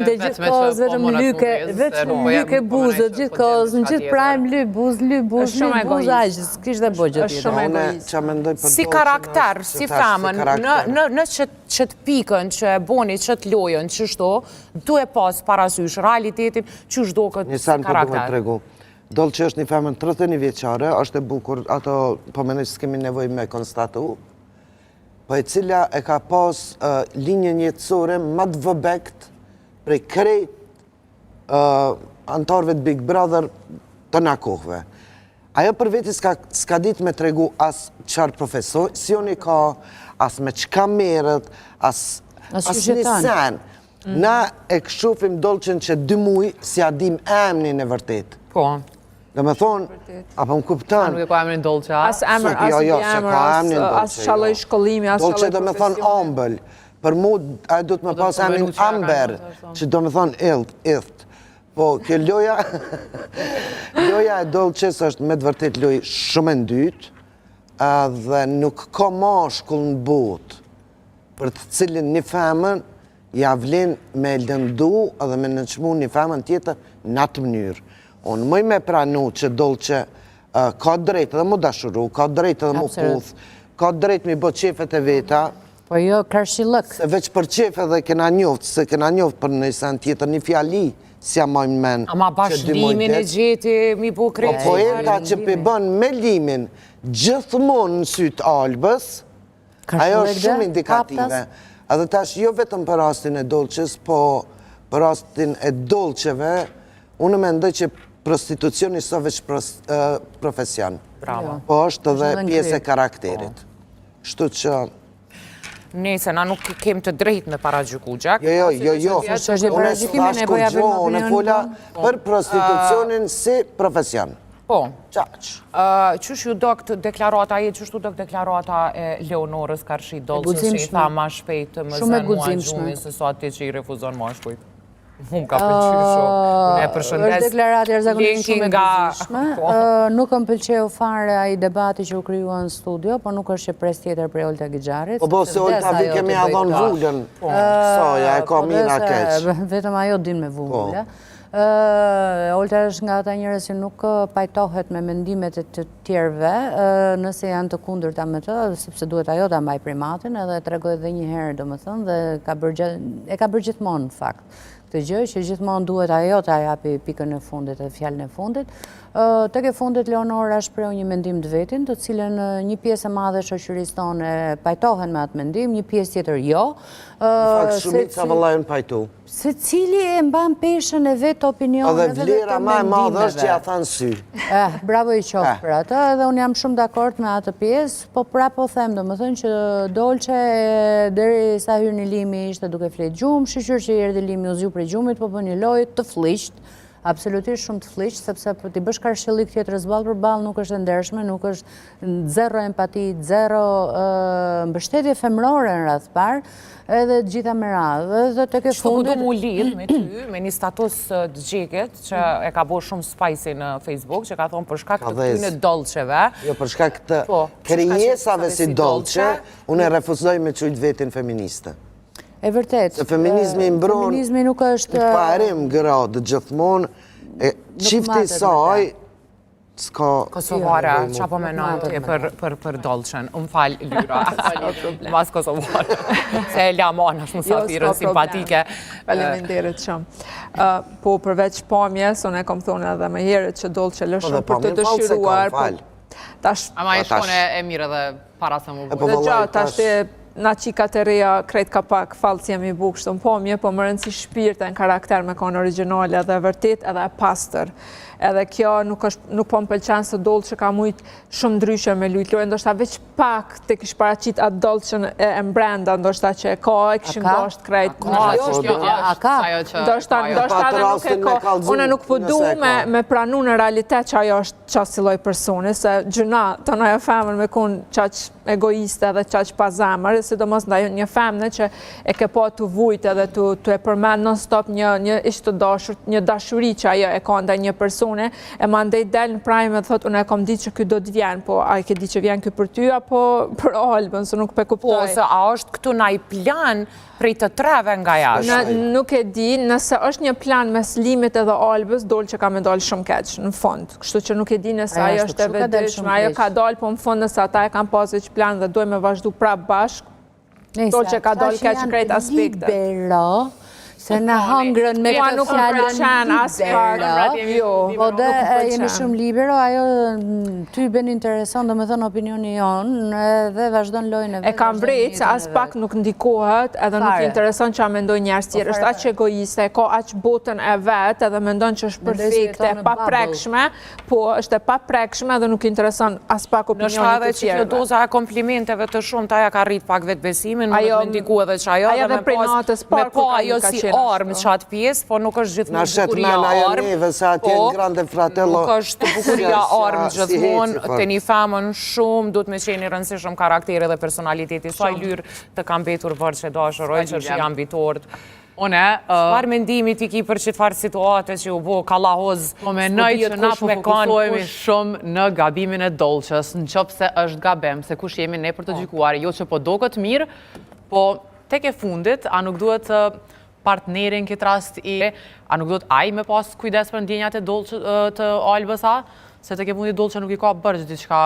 Dhe gjithë kohës vetëm lyke buzët, gjithë kohës, në gjithë prajmë buz, aqë, kishtë dhe bëgjët. është shumë egoist. Si karakter, si femën, në qëtë pikën që e boni, qëtë lojën, që shto, du e pas parasysh realitetin që shdo këtë karakter. Dolqe është një femën 31 vjeqare, është e bukur, ato po menoj që s'kemi nevoj me konstatu, po e cila e ka pas linjën jetësore më të vëbekt prej krejt antarëve të Big Brother të nakohve. Ajo për veti s'ka dit me tregu as qarë profesioni ka, as me qka merët, as një sen. Na e këshufim Dolqen që 2 muj si adim emnin e vërtet. Po. Dhe me thonë, apo më kuptan. Nuk e ka emrin Dolqe, a? As emër, as shaloj shkollimi, as shaloj Dolqe do me thonë ambël. Për mu, ajo do të me pas emrin Amber, që do me thonë illt. Po, kjo loja, loja e Dolqes është me të vërtet loj shumë e ndytë, dhe nuk ka mashkull në botë, për të cilin një femën javlin me lëndu edhe me nënçmu një femën tjetër në atë mënyrë. Unë mëj me pranu që Dolqe ka drejt edhe mu dashuru, ka drejt edhe mu puth, ka drejt me bë qefet e veta. Po jo, karshilëk. Se veç për qefet dhe kena njoft, se kena njoft për në sen tjetër një fjali, si a majmë men. Ama bashlimin e gjeti, mi bu krejt. Po enda që pëbën me limin gjithmonë në sytë albës, ajo është shumë indikative. Edhe tash jo vetëm për rastin e Dolqes, po për rastin e Dolqeve, unë mendoj që prostitucioni së veç profesion. Bravo. Po është edhe pjesë e karakterit. Shtu që... Nese, na nuk kem të drejt me paragjyku, Gjak. Jo. Unë e s'fash kur gjo, unë e fola për prostitucionin si profesion. Po. Qaq. Qysh ju do këtë deklarata, qysh ju do këtë deklarata e Leonorës Karshi Dolqes që i tha ma shpejt më zënë mua gjumi se sa ti që i refuzon ma shpejt. Unë ka përqysho, unë e përshëndes. Është deklaratë jashtëzakonisht shumë e gëzishme. Nuk më pëlqeu fare ai debati që u krijua në studio, po nuk është që pres tjetër për Olta Gixharit. Po se Olta vi kemi adhon vullën. Soja, e ka mina keq. Vetëm ajo din me vullë. Olta është nga ata njerëz që nuk pajtohet me mendimet e të tjerëve, nëse janë të kundërta me të, sepse duhet ajo ta mbaj primatin, edhe tregoi edhe një herë domethënë dhe e ka bërë gjithmonë në fakt. Këtë gjë që gjithmonë duhet ajo ta japi pikën e fundit dhe fjalën e fundit. Tek e fundit Leonora shpreu një mendim të vetin, të cilën një pjesë e madhe e shoqërisë tonë pajtohen me atë mendim, një pjesë tjetër jo. Në fakt shumica vëllajën pajtu. Secili e mban peshën e vet opinioneve dhe vlera më e madhe është që ja thanë sy. Bravo i qoftë për atë, dhe unë jam shumë dakord me atë pjesë, po prapë them domethënë që Dolqe derisa hyri në limi ishte duke flet gjumë, shqyr që erdhi limi u zgju prej gjumit, po bën një lojë të fllishtë, absolutisht shumë të fllishtë, sepse për t'i bësh karshillik tjetër zballë për ballë nuk është e ndershme, nuk është zero empati, zero mbështetje femërore në radhë parë, edhe gjitha me radhë. Dhe tek e fundit... Që du mu lidh me ty, me një status të gjeket, që e ka bo shumë spicy në Facebook, që ka thonë për shkak të këtyne Dolqeve. Jo, për shkak të krijesave si Dolqe, unë e refuzoj me qujtë vetin feministe. E vërtet. Se feminizmi mbron... Feminizmi nuk është... Në parim gradë gjithmonë, qifti saj... Kosovare, qa po menojnë për Dolqen? Unë falë lyra, mas Kosovare. Se e lamon është musafirën simpatike. Faleminderit shumë. Po përveç pamjes, unë e kom thonë edhe me herët që Dolqe lëshën për të dëshiruar. Ama e shkone e mire dhe para se më bërë. Dhe gjatë, tash na qikat e reja krejt ka pak falë si jemi bukë shtën pomje, po më rëndësi shpirtë në karakter me konë originale edhe vërtet edhe pastër. Edhe kjo nuk po më pëlqen se Dolqe ka mujtë shumë ndryshe me lujtë, ndoshta veç pak të kish paraqit atë Dolqen e mbrenda, ndoshta që e ka, e kishim dosht krejt. A ka? Ndoshta edhe nuk e ka. Une nuk pëdu me pranu në realitet që ajo është qasilloj personi, se gjuna të nëja femër me kun qaq egoiste dhe qaq pa zemër, dhe sidomos ndaj një femne që e ke pa të vujt edhe të e përmend non-stop një ish të dashur, një dashuri që ajo e ka ndaj një persone, e mandej del në prajme dhe thot, unë e kom ditë që ky do të vjen, po a e ke ditë që vjen ky për ty, apo për Albën, se nuk pe kuptoj. Po, se a është këtu na i plan prej të treve nga jashtë? Nuk e di, nëse është një plan mes Limit edhe Albës, Dolçe ka me dalë shumë keq, në fond. Kështu që nuk e di nëse ajo është e vetëdijshme, ajo ka dalë, po në fond nëse ata e kanë pas veç plan dhe dojmë me vazhdu prapë bashkë, Dolçe ka dalë keq krejt aspekte. Libero, se në hangrën me këtë fjallën libero, po dhe jemi shumë libero, ajo ty ben interesant, dhe me thënë opinioni jonë, dhe vazhdojnë lojnë e vetë. E kam vrejtë, se as pak nuk ndikohet, edhe nuk interesant që a mendoj njerës tjerë, është aq egoiste, ka aq botën e vetë, edhe mendon që është perfekte, pa prekshme, po është e pa prekshme, edhe nuk interesant as pak opinioni të tjerë. Në shta edhe që doza e komplimenteve të shumë, taja ka rrit pak vetë besimin, më të ndiku edhe që ajo, dhe me pa ajo si armë që atë pjesë, po nuk është gjithmonë bukuria armë. Nuk është bukuria armë gjithmonë, të një femën shumë, du të me qeni rëndësishëm karakteri dhe personaliteti, sa i lyrë të kam betur vërë që dashëroj, që është ambitorët. Çfarë mendimi ti ki për qëtë farë situate që u bo kalahoz? Po menoj që na po fokusohemi shumë në gabimin e Dolçes, në qoftë se është gabim, se kush jemi ne për të gjykuar, jo që po do këtë mirë, po tek e fundit, a nuk duhet partnerin këtë rast a nuk duhet aj me pas kujdes për ndjenjat e të Albës, se tek e fundit Dolçe nuk i ka bërgjë diçka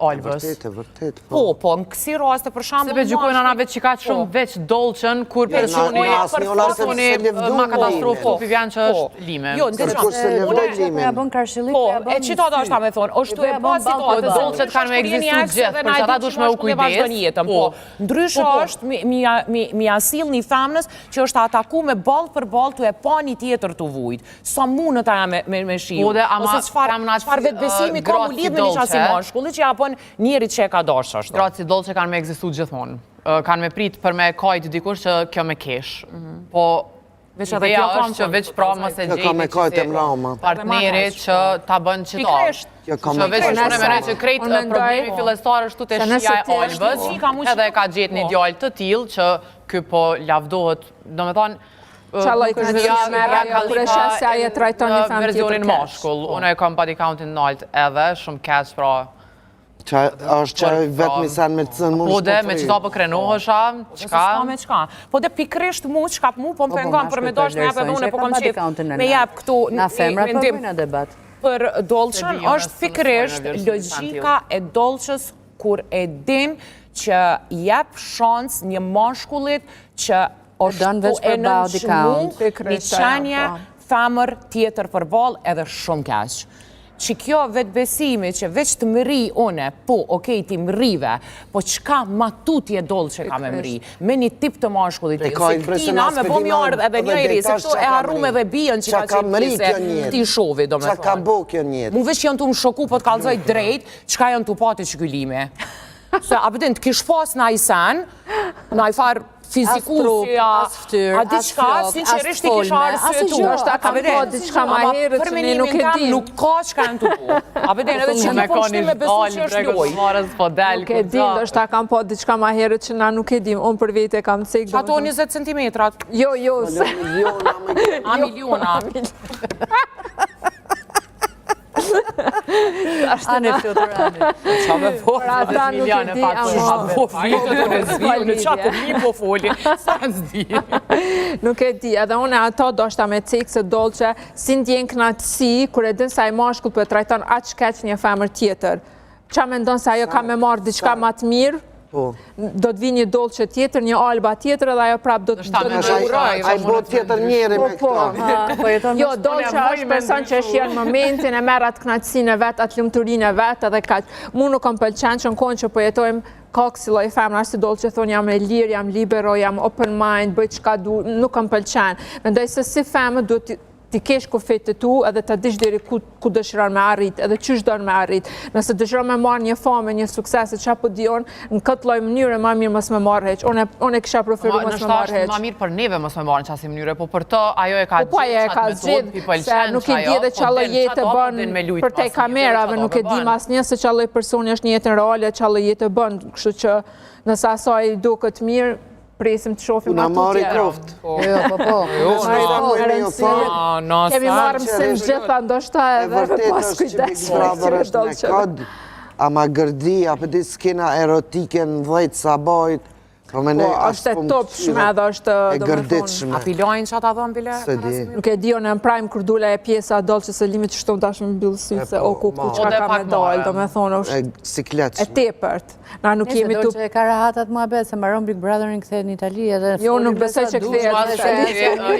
Albës. Vërtet. Po, në kësi raste për shambull... Se pe gjykojnë anave që ka shumë veç Dolçen, kur personi ma katastrofë po vjen që është Lime. Jo, në Po, e qitata është ta me thonë, është të e pa situatë, Dolçet kanë me egzistu gjithë, për që ata dush me u kujdes. Ndryshë është mi asil një femnës që është ataku me balë për balë të e pa një tjetër të vujt. Sa mundë ta me shiu. Ose qëfar vetë besimi ka mu lidh me një qasi mashkulli që japon njerit që e ka dashë është. Gratë si Dolçe kanë me egzistu gjithmonë. Kanë me prit për me kajt dikush që kjo me kesh. Po, ideja është që veç pra më se gjejti partneri që ta bën qëta. Që veç në mene që krejt problemi fillestar është të shia e Albës, edhe ka gjetë një djallë të tilë që kjo po lavdohet, do me thonë, Qaloj kështë një mera, kërë se aje trajton një fem tjetër versionin mashkull. Unë e kam body countin nalt edhe, shumë kesh pra. është që vetë misan me të cënë mund Po dhe me qëta për krenohësha, qka? Po dhe pikrisht mu, qka mu, po më pengon për me dosh me jep edhe unë po kom qef me jep këtu mendim për Dolçen, është pikrisht logjika e Dolçes kur e din që jep shans një mashkullit që është po e nënshmu një qenje femër tjetër për balë edhe shumë keq. Që kjo vetë besimi që veç të mëri une, po, okej, ti mërive, po qka ma tutje Dolçe ka me mëri, me një tip të mashkullit të tina, me bom jardë edhe njëri, se këto e harrume dhe bijën që ka qëtë se ti shovi, do me thonë. Qa ka bo kjo njëtë? Mu veç janë të më shoku, po të kalzoj drejt, qka janë të pati që kyllime. Se, apëtin, të kish pas në ajsen, në ajfar fizikusia, a diqka, sinqerisht i kisha arsyetu. A ka po diqka ma herë që ne nuk e di. Nuk ka qka në të po. A beden, edhe që në poshtim me besu që është loj. Nuk e di, është ta kam po diqka ma herë që na nuk e dim. Unë për vete kam cek. Ato 20 centimetrat. Jo. A miliona. A në fluturani. Qa me po? Pra ta nuk e di, nuk e di, edhe une ato do shta me cekë se Dolçe si ndjen knatësi, kur e din sa i mashkull për e trajton aq keq një femër tjetër. Qa me ndonë se ajo ka me marrë diçka ma të mirë, do të vi një Dolçe tjetër, një Alba tjetër, edhe ajo prap do të uroj. A i bot tjetër njeri me këto. Jo, Dolçe është person që është jenë momentin, e merë atë knatësin e vetë, atë lumëturin e vetë, edhe kaq. Mu nuk kom pëlqen që në konë që po jetojmë ka kësilloj femra, si Dolçe thonë jam e lirë, jam libero, jam open mind, bëj qka du, nuk kom pëlqen. Mendoj se si femë duhet ti kesh kufet të tu edhe të dish deri ku dëshiron me arrit, edhe qysh don me arrit. Nëse dëshiron me marrë një famë, një sukses, çfarë po dion, në këtë lloj mënyre më mirë mos më marr hiç. Unë kisha preferuar mos më marr hiç. Më mirë për neve mos më marrë në qasë mënyre, po për të ajo e ka gjithë, se nuk i di edhe çallë jetë bën për te kamerave, nuk e di asnjë se çallë personi është në jetën reale, çallë jetë bën, kështu që nëse asaj duket mirë, presim të shofim atë tjerë. Kemi marrë mësim gjitha ndoshta edhe pas kujdes. Ama gërdi, apë di skena erotike në 10 sabajt, është e top shme dhe është gërditshme. A pilojnë që ata dhëmë bile? Nuk e dio në prime kur dule e pjesa dolçe se limit që shtonë tash me mbyllë sytë se ku qka ka me dalë, do me thonë është e tepërt. Na nuk jemi tu... Dolçe e ka rahatat mua betë, se mbaron Big Brotherin këthet në Itali edhe... Jo, nuk besoj që këthet.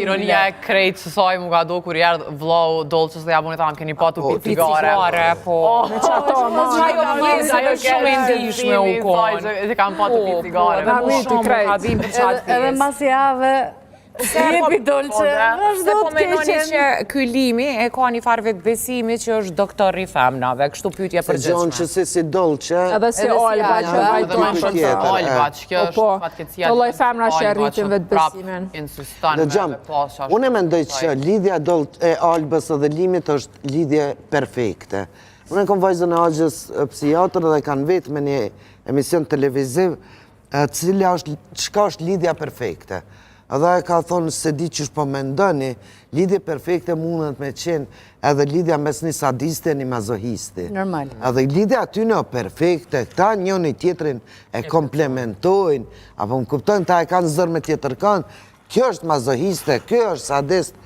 Ironia e krejtë sësaj mu ka do kur jerdë vlau Dolçës dhe jabunit anë keni patu pi cigare. Me që ato, edhe mas jave jepi Dolçe, se po menoni që ky limi e ka një farë vetë besimi që është doktor i femnave, kështu pyetje për gjithë. Se gjonë që si Dolçe... Edhe si Olba që vajtojnë për të Olba, që kjo është fatkecia... Të loj femra që e rritin vetë besimin. Dhe gjamë, unë e mendoj që lidhja e Olbës edhe limit është lidhje perfekte. Unë e kom vajzën e Agjës psikiatër dhe kanë vetë me një emision televiziv cila është lidhja perfekte. Edhe e ka thonë se di që shpo mendoni, lidhje perfekte mundet me qenë edhe lidhja mes një sadiste e një mazohisti. Normal. Edhe lidhja aty në perfekte, këta njën i tjetrin e komplementojnë, apo më kuptojnë, ta e kanë zërë me tjetër kanë, kjo është mazohiste, kjo është sadist,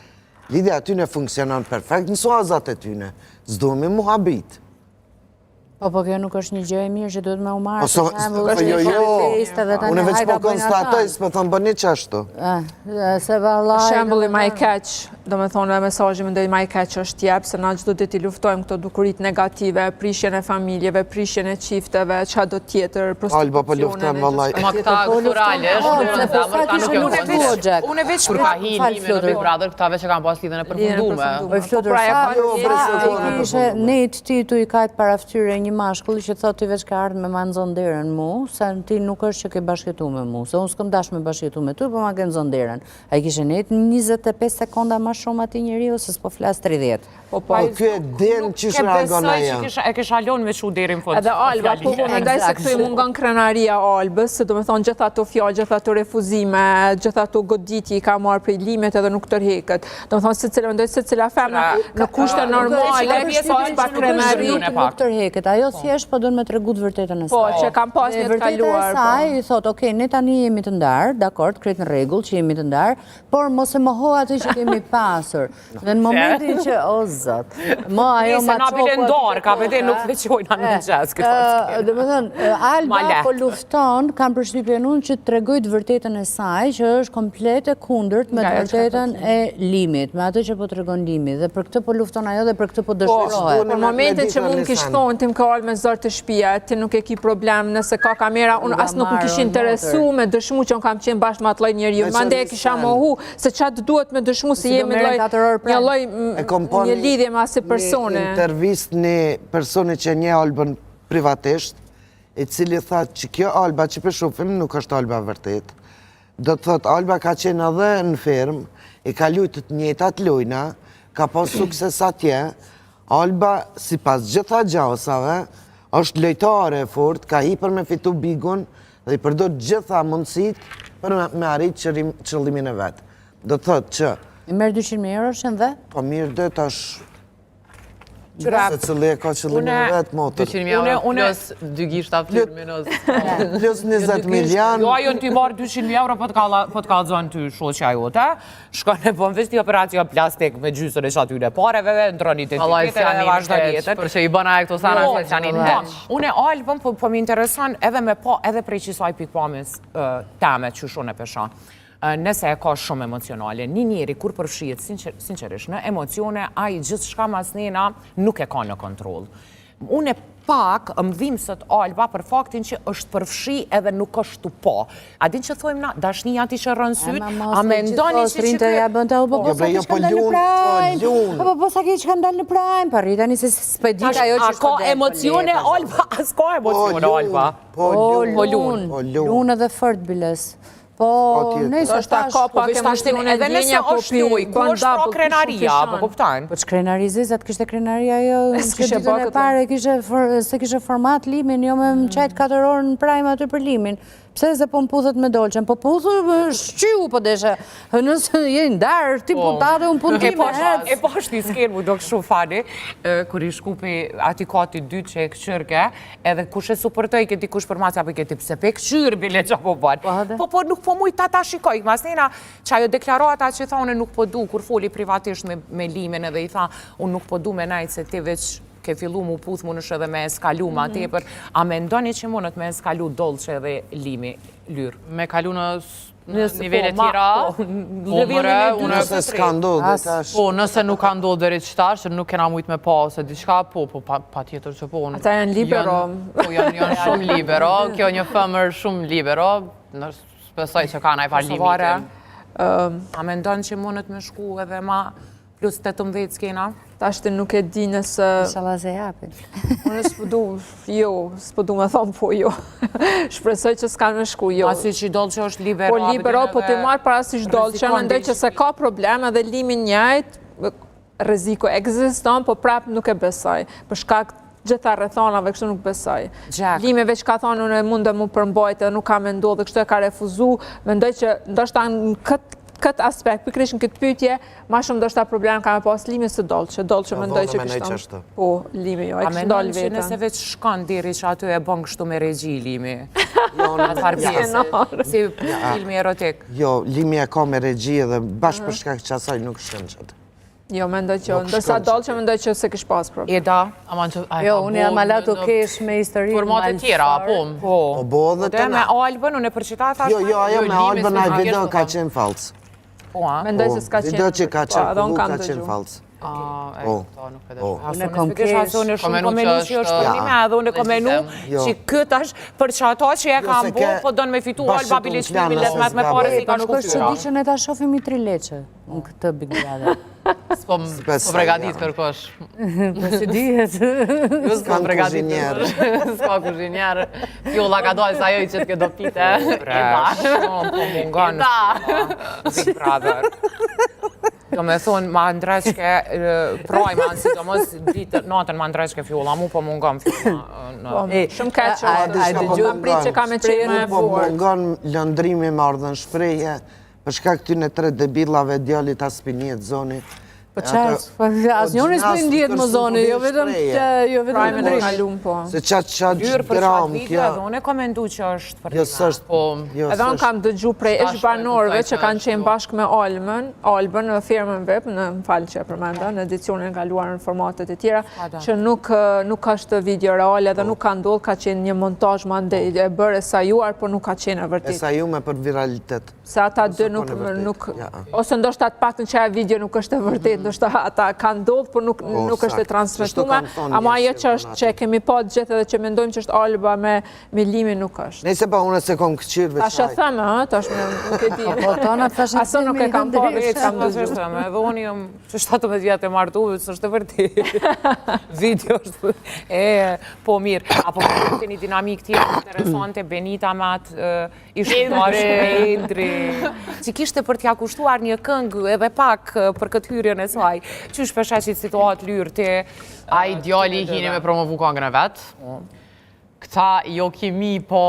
lidhja aty në funksionon perfekt, në suazat e tyne, zdo me muhabit. Po kjo nuk është një gjë e mirë që duhet me umarë. Unë veç po konstatoj, s'po thonë bëni që ashtu. Shembulli ma i keq, do me thonë mesazhi më ndoj ma i keq është jep, se na gjdo dit i luftojmë këto dukurit negative, prishjen e familjeve, prishjen e qifteve, qa do tjetër, prostitucionin. Ma këta kulturale, unë e veç kur ka hi lime në Big Brother, këtave që kam pas lidhën e përfundume. Një mashkull që thot ti veç ka ardhë me ma nëzon derën mu, se ti nuk është që ke bashketu me mu, se unë s'këm dash me bashketu me tu, po ma ke nëzon derën. A i kishe nejtë 25 sekonda ma shumë ati njëri, ose s'po flas 30. Po kjo e den që shë reagon aja. E ke shalon me shu derin fund. Edhe Alba, po mendoj se këtu i mungon krenaria Albës, se do me thonë gjitha të fjallë, gjitha të refuzime, gjitha të goditji ka marrë prej limet edhe nuk tërheket. Do me thonë se cilë, mendoj se cila femna në kushte normale, pa krenari. Nuk tërheket, ajo thjesht po dënë me tregu të vërtetën e saj. Po, që kam pas një të kaluar. Vërtetën e saj i thot, okej, ne tani jemi të ndarë, dakord, kretë në regull që jemi të ndarë, por mos e moho atë që kemi pasur. Dhe në momentin që, o zot, mo ajo ma qoko... Se na ndorë, ka vete nuk veqojnë anë në gjezë. Dhe me thënë, Alba po lufton, kam përshtypjen unë që të tregoj të vërtetën e saj, që është komplet e kundërt me të vërtetën e limit, me atë që po të regon limit, dhe për këtë po lufton ajo dhe për këtë po dëshirohet. Në momentin që mund kishtë thonë, tim ka alë me zërë të shpia, ti nuk e ki problem nëse ka kamera, unë asë nuk më kishë interesu me dëshmu që unë kam qenë bashkë me atë loj njeri, ma ndë e kisha mohu, se qatë duhet me dëshmu se jemi një loj, një lidhje me asë persone. Një intervist një personi që një Albën privatisht, i cili thot që kjo Alba që për shufim nuk është Alba vërtet. Do të thot, Alba ka qenë edhe në firmë, i ka lujtët njëtat lujna, ka pas sukses atje, Alba, si pas gjitha gjasave, është lojtare e fort, ka hipër me fitu bigun dhe i përdor gjitha mundësit për me arrit qëllimin e vetë. Do të thot që... I merë 200.000 euro shenë dhe? Po mirë dhe tash... Se cëllë e ka qëllimin e vetë, motër. 200.000 euro plus 2 gishta firminës. Plus 20 milion. Jo, ajo në ty marë 200.000 euro po të ka zonë ty shoqja jote. Shkon e po në vesti operacion plastik me gjysër e shatyre pareve, ndroni të tiketet e vazhda jetër. Për që i bëna e këto sana se që janin heq. Unë e Albën po më intereson edhe me po, edhe prej qisaj pikpamës teme që shone pesha. Nëse e ka shumë emocionale. Një njeri kur përfshijet sinqerisht në emocione, a i gjithë shka mas nena nuk e ka në kontrol. Unë pak mëdhimësët Alba për faktin që është përfshi edhe nuk është të po. A din që thojmë na, dashnia ti që rënë syt, a me ndoni që po sa ke që kanë dalë në prime, pa rritani se s'pedit ajo që a ka emocione Alba, as ka emocione Alba. Po lunë edhe fort biles. Po, nëjse është ta ka pak emocione edhe nëse është juj, ku është pra krenaria, po kuptajnë? Po që krenarizizat kishte krenaria jo, s'kishe ditën e pare, se kishe format limin, jo me më qajtë 4 orë në prime aty për limin. Pse se po më puthet me dolqen, po puthet shqyu po deshe, nëse je ndarë, ti putate, unë punë time. E po është një skenë mu do këshu fani, kër i shkupi ati kati 2 që e këqyrke, edhe kush e supportoj këti kush për masja për këti pse pe këqyr bile që po banë. Po nuk po muj ta shikoj, mas nena që ajo deklarata që thone nuk po du, kur foli privatisht me limin edhe i tha, unë nuk po du me najtë se ti veç ke fillu mu puth mu nësh edhe me eskalu ma tepër, a me ndoni që mundet me eskalu dolqe edhe limi lyrë? Me kalu në nivele tjera, nëse s'ka ndodhë dhe tash. Po, nëse nuk ka ndodhë dhe rritë qëtar, që nuk kena mujtë me pa ose diçka, po, pa tjetër që po. Ata janë libero. Po, janë shumë libero, kjo një femër shumë libero, besoj që ka na i par limitin. A me ndonë që mundet me shku edhe ma plus 18 skena? Ta shtë nuk e di nëse... Shala ze japin. Unë s'po du me thonë po jo. Shpresoj që s'kanë me shku jo. Asi që dolqe është libero. Po libero, po të marë para si dolqe, mendoj që se ka problem edhe limin njajt, rreziko ekziston, po prap nuk e besoj. Për shkak gjitha rrethonave kështu nuk besoj. Lime veç ka thonë unë mund të mu përmbajt edhe nuk ka me ndodhë dhe kështu e ka refuzu. Mendoj që ndoshta në këtë aspekt, pikrish në këtë pyetje, ma shumë do shta problem ka me pas limi së dolqe. Dolqe mendoj që kështon. Po, limi jo, e kështë dolë vetën. A me nëse veç shkan diri që aty e bën kështu me regji limi? Atar pjesë, si filmi erotik. Jo, limi e ka me regji edhe bashkë për shkak që asaj nuk shkën qëtë. Jo, mendoj që, ndërsa dolqe mendoj që se kish pas problem. E da? Jo, unë jam alat u kesh me historinë formate tjera, po. Po, dhe të me Albën, unë e përqita thash. Jo, ajo me Albën a video ka qenë falsë. Mendoj se s'ka qenë. Video që ka qenë publik ka qenë falsë. Unë e kom kesh, unë e shumë komenu që është përnime, edhe unë e komenu që këtë është për që ato që e kam bo, po donë me fitu Alba bilishtimi letmet me pare si ka shku fyra. Nuk është që di që ne ta shofim i 3 leqe në këtë Big Brother. S'po pregadit kërkosh. Si dihet. S'ka kuzhinjerë. S'ka kuzhinjerë. Fjolla ka dojë sa joj që t'ke do pite. Po mungon Big Brother. Do me thonë, ma ndreshke, prajma, si do mos natën ma ndreshke fjolla, mu po mungon fjolla. Shumë keqë, a i dëgju prit që ka me qenë me po mungon lëndrimi me ardhën shpreje, përshka këtyne 3 debillave djallit aspinjet zoni. Po qarë, asë njërë s'po i ndijet më zoni, jo vetëm prajme në kalum, po. Se qatë dram, kja... Edhe unë e komendu që është për tina. Edhe unë kam dëgju prej ish banorëve që kanë qenë bashkë me Albën në firmën web, në falë që e përmenda, në edicionin galuar në formatet e tjera, që nuk është video reale dhe nuk ka ndodhë, ka qenë një montaj ma ndej e bërë e sajuar, por nuk ka qenë e vërtit. E sajume për viralitet. Se ata dë nuk... Ose ndoshta të pak në që e video nuk është e vërtit, ndoshta ata kanë ndodhë, por nuk është e transmetume, ama ajo që është që kemi pa gjithë edhe që mendojmë që është Alba me limi nuk është. Nëse pa unë se kom këqyrë veçaj. Ta shë thëmë, ta shë nuk e di. Aso nuk e kam pa veç, kam dëgju. Edhe unë jam që 17 vjetë e martu, së është e vërtit. Video është po mirë. Apo të një dinamik tjetë interesante, Benita me atë ishtë me Endri. Që kishte për t'ja kushtuar një këngë edhe pak për këtë hyrjen e saj. Që shpesha që situatë lyrë të... A i djali hini me promovu këngën e vetë. Këta jo kimi, po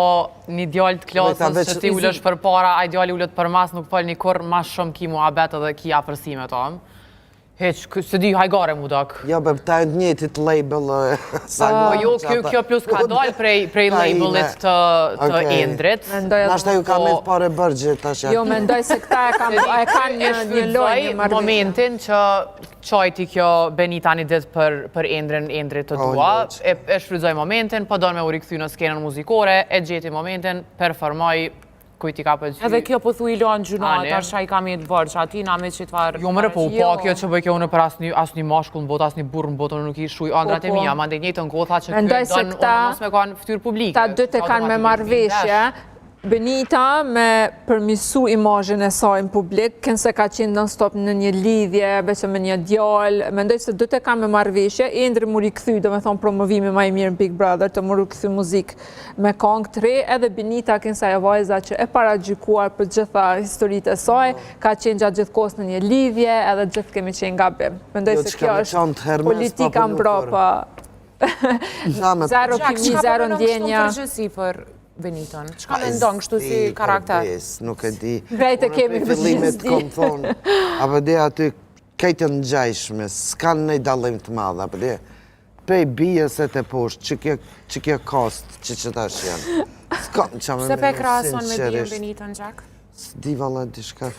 një djali të klasës që ti ullësh për para, a i djali ullët për mas, nuk pëll një kur ma shumë ki mu abet edhe ki apërsime tomë. Heq, se di hajgare mu dak. Jo, be ta e njëtit label... Jo, kjo plus ka dojnë prej labelit të Endrit. Nashta ju ka me të pare bërgje, ta shë. Jo, mendoj se këta e kanë një lojnë në momentin që qajti kjo Benita një ditë për Endrit të tua, e shfrydzoj momentin, po donë me u rikëthy në skenën muzikore, e gjeti momentin, performoj kujt i ka pëlqy. Edhe kjo po thu Ilan gjuna, tash ai kam jetë bërë, që ati na me qitvar... Jo mëre, po kjo që bëj kjo unë për asni mashkull në botë, asni burr në botë, unë nuk i shuj andrat e mija, ma ndaj njëtë në kohë tha që kjo dënë unë mos me kanë ftyrë publike. Ta dy të kanë me marrëveshje, Benita me përmisu imazhin e saj në publik, kënë se ka qenë non-stop në një lidhje, beqë me një djallë, mendoj se dy të kanë me marrëveshje, Endri mu rikëthy, do me thonë promovimi ma i mirë në Big Brother, të mu rikëthy muzikë me këngë të re, edhe Benita kënë sa e vajza që e para gjykuar për gjitha historitë e saj, ka qenë gjatë gjithë kohës në një lidhje, edhe gjithë kemi qenë gabim. Mendoj se kjo është politika mbrapa. Zero kimi, zero ndjenja. Benitën. Qka me ndonë kështu si karakter? Nuk e di. Vrejt e kemi për fillimet kom thonë, apo dhe aty kejtë në gjajshme, s'kanë nëj dalim të madha, apo dhe pej bijës e të poshtë, që kjo kost, që tash janë. Se pe krason me bijën Benitën, Gjak? S'di vala di shka.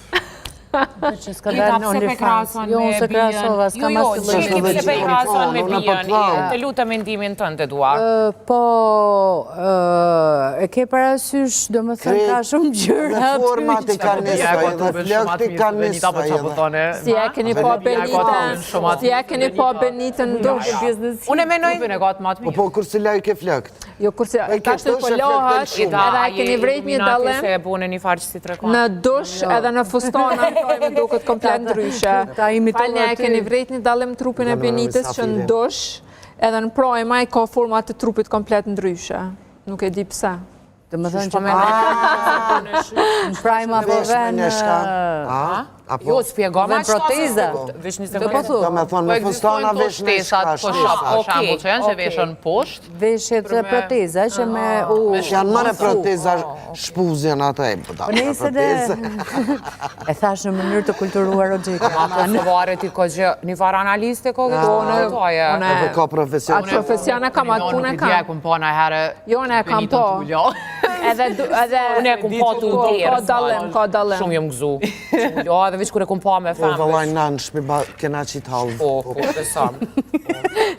Që s'ka dalë në OnlyFans. Jo, unë se krasova, s'ka mas të lëshë. Jo, se pe krason me bijën, të lutë mendimin tënë të dua. Po, e ke parasysh, do më thënë ka shumë gjyra aty. Dhe format i ka njësaj, dhe flëkt i ka njësaj. Si e keni po Benitën, si e keni po Benitën në dush. Unë e menoj... Po, kur si laj ke flëkt? Jo, kur si ka shtë po lohat, edhe e keni vrejt një dalim në dush edhe në fustona. Me duket komplet ndryshe. Falni, e keni vrejt një dalim trupin e Benitës që në dush, edhe në projma i ka format të trupit komplet ndryshe. Nuk e di pse. Dhe më thënë që me në prajma po ven... Jo, s'pjego ma proteza. Vesh një Do po thu. Do me thonë me fustona vesh në shka. Po shambull që janë që veshën poshtë. Veshjet proteza që me... Janë mëre proteza shpuzjen ata e bëta. Po nëjse dhe... E thash në mënyrë të kulturuar o gjika. Ma të vare ti ko gjë, një farë analiste ko këtë të toje. Apo ka profesion. Atë profesion e kam, atë punë e kam. Unë e kum po në herë... Jo, unë e kam po. Edhe... Unë e kum po të udhjerë. Ka dalim. Shumë jem gëzu. Jo, edhe veç kure kum po me femë. Po, vëllaj nanë, shmi kena qitë halë. Po, të samë.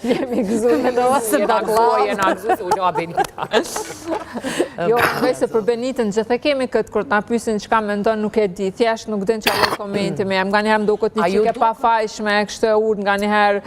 Jemi gëzu me do ose baklava. Jena gëzu se u loa Benita. Jo, nëjë se për Benitën, gjithë e kemi këtë kërë të nga pysin që ka me ndonë nuk e di, thjesht nuk din që alë komenti me, nga njëherë më do këtë një qike pa fajshme, kështë e urë nga njëherë.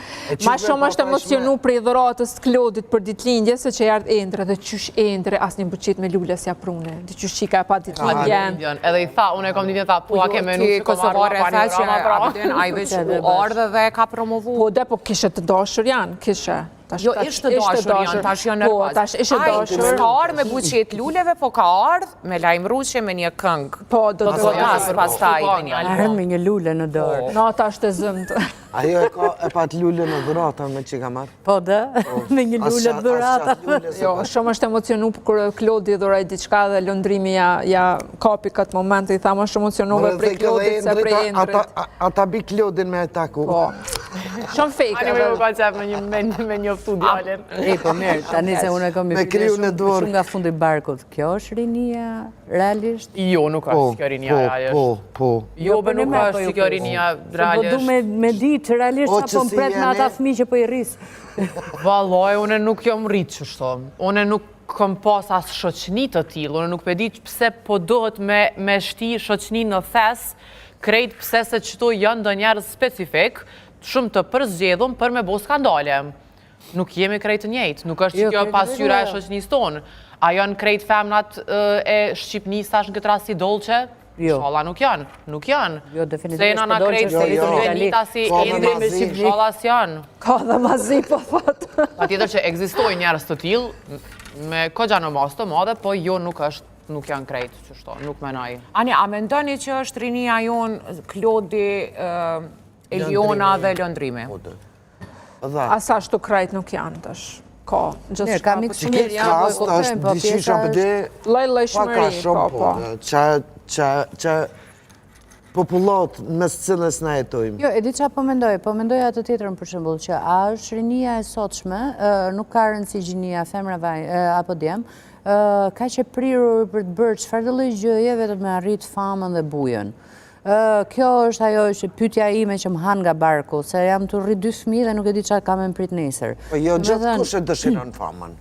Ma shumë është emocionu për i dhuratës të Klodit për ditlindje, se që jartë Endre dhe qysh Endre, asë një buqit me lullë si aprune, dhe qysh qika e pa ditlindjen. Edhe i tha, unë e kom ditë tha, po a ke menu që kom arru a i veç u ardhe dhe ka promovu. Po dhe, po kishe të dashur janë, kishe. Jo, ishte dashur janë, tash janë nërpaz. Po, tash ishte dashur. S'ka ardhë me buqet lulleve, po ka ardhë me lajmëruqe me një këngë. Po, do të vodasë pas taj. Arën me një lulle në dorë. No, tash të zëmtë. Ajo e pat lulle në dhurata me që ka marrë? Po dhe, me një lulle në dhurata. Jo, shumë është emocionu për Klodi dhuraj diçka dhe lëndrimi ja kapi këtë moment, i tha më shumë emocionuve prej Klodit se prej Endrit. Ata bi Klodin me taku. Po, shumë fake. Ani me më ka qef me njoftu djallin. E, po mirë, tani se unë e kom i pide shumë nga fundi barkut. Kjo është rinia, realisht? Jo, nuk është kjo rinia realisht. Po. Jo, bë nuk është kjo rinia realisht. Po du me di që realisht sa po më pret me ata fmi që po i rrisë. Valoj, une nuk jom rritë që shto. Une nuk kom pas as shoqni të tilë. Une nuk pedi pse po dohet me shti shoqni në thes, krejt pse se qëto janë dë njerës specifik, shumë të përzgjedhum për me bo skandale. Nuk jemi krejt njejtë. Nuk është që kjo pasyra e shoqnis tonë. A janë krejt femnat e Shqipnis tash në këtë rast si dolqe? Shala nuk janë, nuk janë. Jo, definitivt. Se jena na krejt se i të Benita si Endri me Shqipni. Shala s'janë. Ka dhe mazi, po thotë. Pa tjetër që egzistoj njerës të tilë, me kogja në mas të madhe, po jo nuk janë krejt që shto, nuk menaj. Ani, a me ndoni që është rinia jonë Klodi, Eliona dhe Lëndrimi? Asa shtu krejt nuk janë tash. Ka, gjithë shka për që këtë kast është dishisha për dhe loj shmëri, po. Që popullat mes cilës na jetojmë. Jo, e di qa po mendoj atë tjetërën për shembull që a është rinia e sotshme, nuk ka rëndësi gjinia femrave apo djem, ka që prirur për të bërë çfarë do lloj gjëje vetëm me arrit famën dhe bujën. Kjo është ajo që pyetja ime që më han nga barku, se jam të rri 2 fëmijë dhe nuk e di çfarë kam me prit nesër. Po jo gjithë kush e dëshiron famën.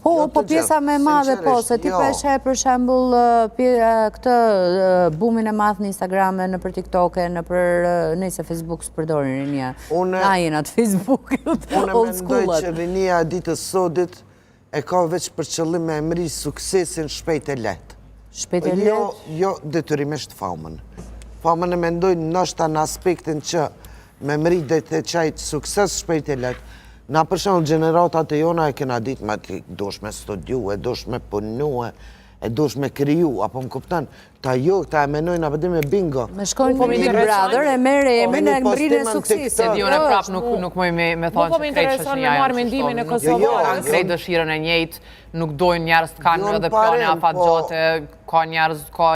Po pjesa me madhe po, se ti peshe për shembull këtë bumin e madh në Instagram, në për TikTok, në për nëjse Facebook së përdorin rinja. Na jena të Facebook, old school-at. Unë mendoj që rinja ditës sodit e ka veç për qëllim me emri suksesin shpejt e letë. Shpejt e letë? Jo detyrimisht famën. Famën e mendoj nështë në aspektin që me emri dhe të qajtë sukses shpejt e letë. Na për shembull gjeneratat e jona e kena ditë me të dosh me studiu, e dosh me punu, e dosh me kriju, apo më kupton, ta e menojnë apo dhe me bingo. Me shkojnë në Big Brother, e mere emrin e mbrinë e suksesit. Se Diona prap nuk mëj me thonë që krejt që një ajë mendimin e Kosovarës. Kanë krejt dëshirën e njëjtë, nuk dojnë njerës të kanë edhe plane afat gjote, ka njerës,